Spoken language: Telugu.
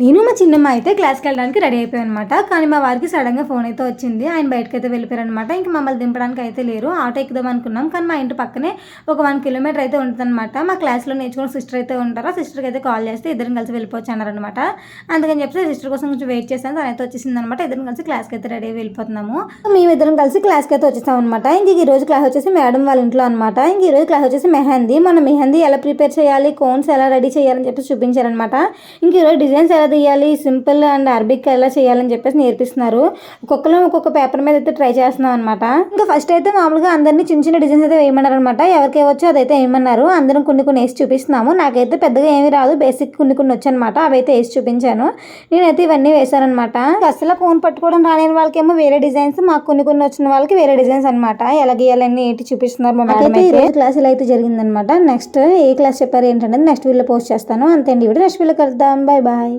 నేను మా చిన్నమ్మ అయితే క్లాస్కి వెళ్ళడానికి రెడీ అయిపోయాను అనమాట. కానీ మా వారికి సడన్గా ఫోన్ అయితే వచ్చింది. ఆయన బయటకైతే వెళ్ళిపోయారు అనమాట. ఇంకా మమ్మల్ని దింపడానికి అయితే లేరు. ఆటో ఎక్కుదాం అనుకున్నాం. కానీ మా ఇంటి పక్కనే ఒక 1 కిలోమీటర్ అయితే ఉంటుందన్నమాట. మా క్లాస్లో నేర్చుకున్న సిస్టర్ అయితే ఉంటారు. ఆ సిస్టర్కి అయితే కాల్ చేస్తే ఇద్దరం కలిసి వెళ్ళిపోవచ్చు అన్నారనమాట. అందుకని చెప్పి సిస్టర్ కోసం కొంచెం వెయిట్ చేస్తాను. తనైతే వచ్చేసింది అనమాట. ఇద్దరం కలిసి క్లాస్కి అయితే రెడీ అయి వెళ్ళిపోతున్నాము. మేమిద్దరం కలిసి క్లాస్కి అయితే వచ్చేసాం అనమాట. ఇంక ఈ రోజు క్లాస్ వచ్చేసి మేడం వాళ్ళ ఇంట్లో అనమాట. ఇంక ఈ రోజు క్లాస్ వచ్చేసి మెహందీ. మన మెహందీ ఎలా ప్రిపేర్ చేయాలి, కోన్స్ ఎలా రెడీ చేయాలని చెప్పి చూపించారనమాట. ఇంక ఈరోజు డిజైన్స్ ఎలా తీయాలి, సింపుల్ అండ్ అరబిక్ ఎలా చేయాలని చెప్పేసి నేర్పిస్తున్నారు. ఒక్కొక్క పేపర్ మీద అయితే ట్రై చేస్తున్నాం అనమాట. ఇంకా ఫస్ట్ అయితే మామూలుగా అందరినీ చిన్న చిన్న డిజైన్స్ అయితే వేయమన్నారు అనమాట. ఎవరికి వచ్చో అదైతే వేయమన్నారు. అందరం కొన్ని వేసి చూపిస్తున్నాము. నాకైతే పెద్దగా ఏమీ రాదు, బేసిక్ కొన్ని వచ్చి అనమాట. అవైతే వేసి చూపించాను. నేనైతే ఇవన్నీ వేసానమాట. అసలు ఫోన్ పట్టుకోవడం రాని వాళ్ళకేమో వేరే డిజైన్స్, మాకు కొన్ని వచ్చిన వాళ్ళకి వేరే డిజైన్స్ అనమాట. ఎలా గీయాలని ఏంటి చూపిస్తున్నారు మా మేడం అయితే. క్లాస్ ఇలా అయితే జరిగిందనమాట. నెక్స్ట్ ఏ క్లాస్ చెప్పారు ఏంటంటే నెక్స్ట్ వీడియోలో పోస్ట్ చేస్తాను. అంతే అండి. నెక్స్ట్ వీడియో కలుద్దాం. Bye bye.